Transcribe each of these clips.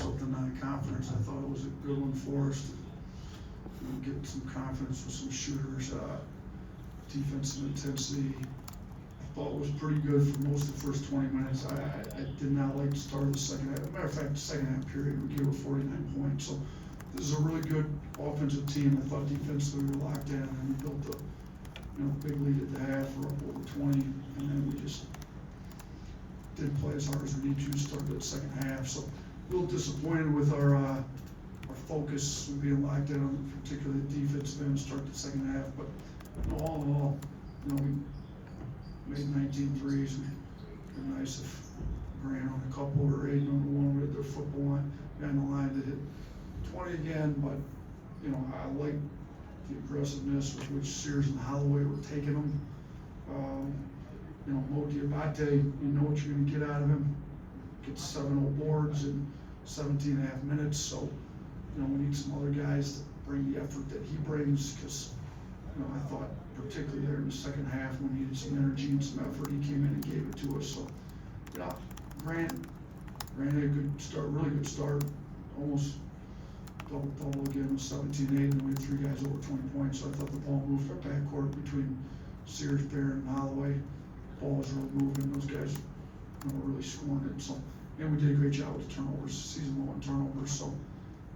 matchups of the non-conference. I thought it was a good one for us to, get some confidence with some shooters. Defensive intensity, I thought was pretty good for most of the first 20 minutes. I did not like the start of the second half. As a matter of fact, the second half period, we gave her 49 points. So this is a really good offensive team. I thought defensively we were locked in, and we built a big lead at the half. We're up over 20, and then we just didn't play as hard as we need to start the second half. So a little disappointed with our focus being locked in on particularly the defensive end to start the second half. But all in all, we made 19 threes. It'd be nice if Grant on a couple or 8 on one with their football line down the line to hit 20 again. But I like the aggressiveness with which Sears and Holloway were taking them. Mo Diabate, you know what you're going to get out of him. Gets 7 boards in 17 and a half minutes. So, we need some other guys to bring the effort that he brings, because, I thought particularly there in the second half when we needed some energy and some effort, he came in and gave it to us. So, Grant had a good start, really good start, almost double again with 17-8, and we had 3 guys over 20 points. So I thought the ball moved our backcourt between Sears, Barron, and Holloway. The ball was really moving. Those guys were really scoring it. So, and we did a great job with the turnovers, season low on turnovers. So,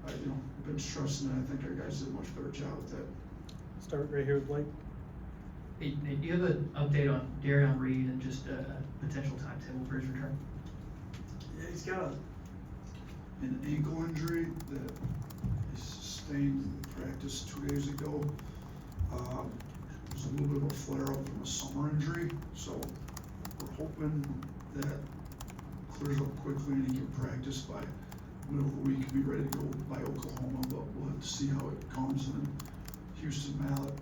I've been stressing it. I think our guys did a much better job with that. Start right here with Blake. Hey, Nate, do you have an update on Darion Reed and just a potential timetable for his return? Yeah, he's got an ankle injury that he sustained in practice 2 days ago. It was a little bit of a flare-up from a summer injury, so we're hoping that clears up quickly and he can practice by middle of the week and be ready to go by Oklahoma, but we'll have to see how it comes. And Houston Mallet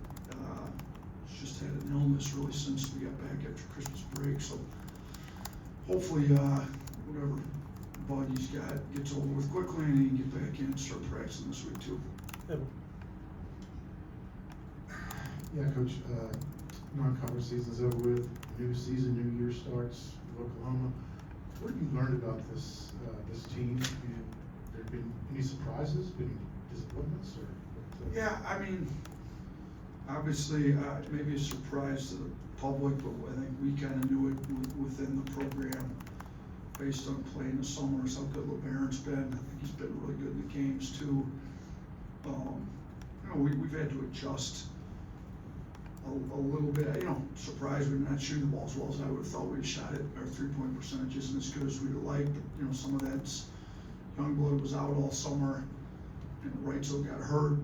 just had an illness really since we got back after Christmas break, so hopefully whatever bug he's got gets over with quickly and he can get back in and start practicing this week too. Yeah, Coach, non-conference season's over with, new season, new year starts with Oklahoma. What have you learned about this team? There been any surprises, any disappointments, or? Yeah, obviously, maybe a surprise to the public, but I think we kind of knew it within the program based on playing the summers, how good LeBaron's been. I think he's been really good in the games too. We've had to adjust a little bit. Surprised we're not shooting the ball as well as I would have thought we'd shot it. Our 3-point percentage isn't as good as we'd like, but some of that's Youngblood was out all summer, and Reitzel got hurt.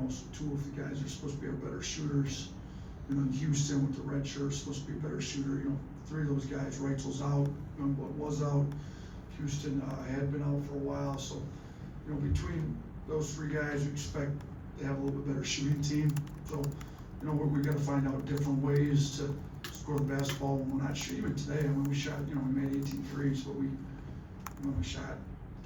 So 2 of the guys are supposed to be our better shooters. And then Houston with the red shirt is supposed to be a better shooter. 3 of those guys, Reitzel's out, Youngblood was out, Houston had been out for a while. So, between those 3 guys, we expect to have a little bit better shooting team. So, we've got to find out different ways to score the basketball when we're not shooting. Even today, we shot, we made 18 threes, but we shot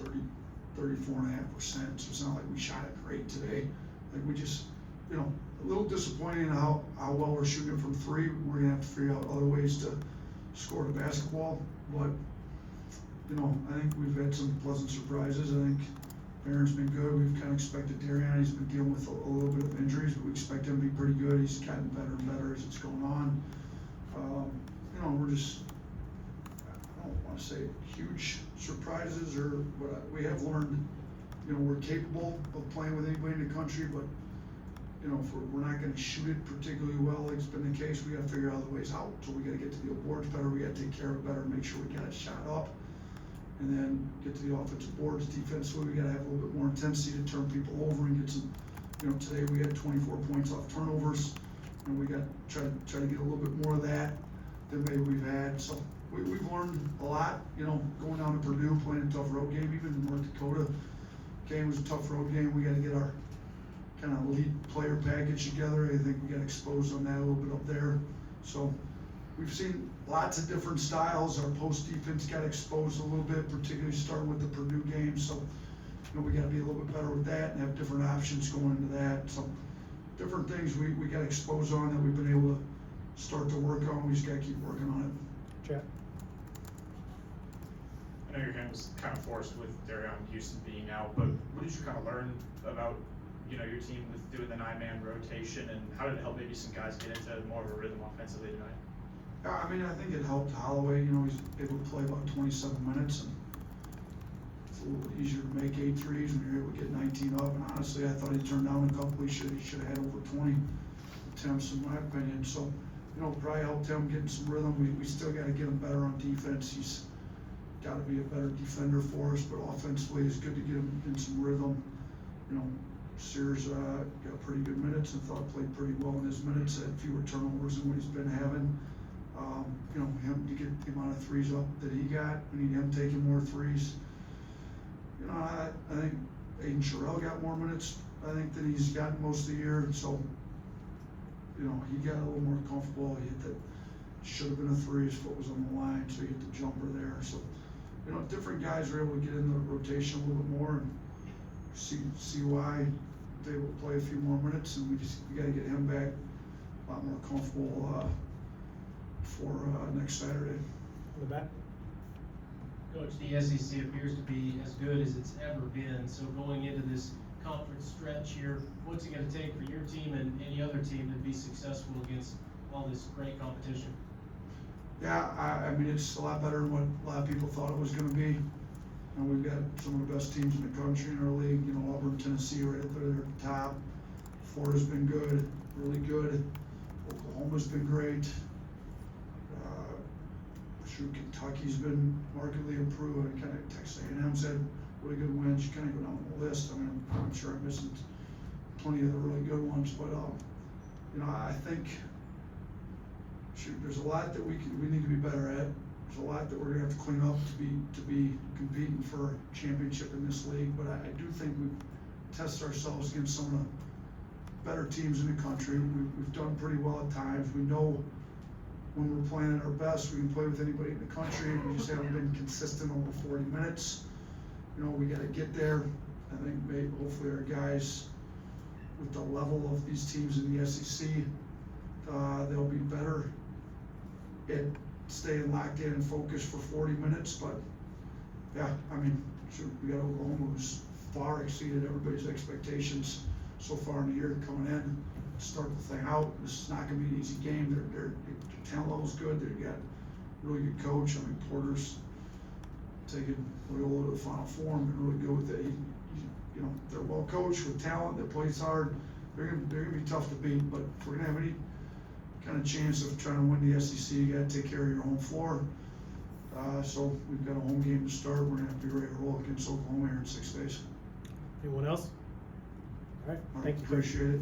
34.5%. So it's not like we shot it great today. Like we just, a little disappointing in how well we're shooting from 3. We're gonna have to figure out other ways to score the basketball. But, I think we've had some pleasant surprises. I think Barron's been good. We've kind of expected Darion. He's been dealing with a little bit of injuries, but we expect him to be pretty good. He's gotten better and better as it's going on. We're just, I don't want to say huge surprises, but we have learned, we're capable of playing with anybody in the country, but, if we're not going to shoot it particularly well, like it's been the case, we got to figure out other ways out. So we got to get to the boards better. We got to take care of it better, make sure we got it shot up, and then get to the offensive boards. Defensively, we got to have a little bit more intensity to turn people over and get some. Today we had 24 points off turnovers, and we got to try to get a little bit more of that than maybe we've had. So we've learned a lot. Going down to Purdue, playing a tough road game, even the North Dakota game was a tough road game. We got to get our kind of lead player package together. I think we got exposed on that a little bit up there. So we've seen lots of different styles. Our post defense got exposed a little bit, particularly starting with the Purdue game. So, we got to be a little bit better with that and have different options going into that. So different things we got exposed on that we've been able to start to work on. We just got to keep working on it. Chat. I know you're kind plan was kind of forced with Darion Houston being out, but what did you kind of learn about, you know, your team with doing the 9-man rotation, and how did it help maybe some guys get into more of a rhythm offensively tonight? Yeah, I mean, I think it helped Holloway, you know, he's able to play about 27 minutes, and it's a little bit easier to make 8 threes when you're able to get 19 up, and honestly, I thought he turned down a couple, he should have had over 20 attempts in my opinion, so, you know, probably helped him getting some rhythm. We still gotta get him better on defense, he's gotta be a better defender for us, but offensively, it's good to get him in some rhythm, you know. Sears got pretty good minutes and thought played pretty well in his minutes, had fewer turnovers than what he's been having. You know, him to get the amount of threes up that he got, we need him taking more threes. You know, I think Aiden Sherrill got more minutes, I think, than he's gotten most of the year, and so, you know, he got a little more comfortable. He hit that, should have been a 3, his foot was on the line, so he hit the jumper there. So, you know, different guys are able to get in the rotation a little bit more and see why they're able to play a few more minutes, and we got to get him back a lot more comfortable for next Saturday. In the back. Coach, the SEC appears to be as good as it's ever been. So going into this conference stretch here, what's it going to take for your team and any other team to be successful against all this great competition? Yeah, I mean, it's a lot better than what a lot of people thought it was going to be. And we've got some of the best teams in the country in our league. You know, Auburn, Tennessee, right up there at the top. Florida's been good, really good. Oklahoma's been great. Kentucky's been markedly improved. And kind of Texas A&M's had really good wins. You kind of go down the list. I mean, I'm sure I'm missing plenty of the really good ones, but you know, I think there's a lot that we need to be better at. There's a lot that we're gonna have to clean up to be competing for a championship in this league. But I do think we've tested ourselves against some of the better teams in the country. We've done pretty well at times. We know when we're playing at our best, we can play with anybody in the country. We just haven't been consistent over 40 minutes. You know, we got to get there. I think maybe hopefully our guys, with the level of these teams in the SEC, they'll be better at staying locked in and focused for 40 minutes. But yeah, I mean, sure, we got Oklahoma, who's far exceeded everybody's expectations so far in the year coming in. Start the thing out. This is not going to be an easy game. Their talent level's good. They've got a really good coach. I mean, Porter's taken Loyola to the Final Four and been really good with it. You know, they're well coached with talent. They play hard. They're gonna be tough to beat. But if we're gonna have any kind of chance of trying to win the SEC, you got to take care of your home floor. So we've got a home game to start. We're gonna have to be ready to roll against Oklahoma here in 6 days. Anyone else? All right, thank you. Appreciate it.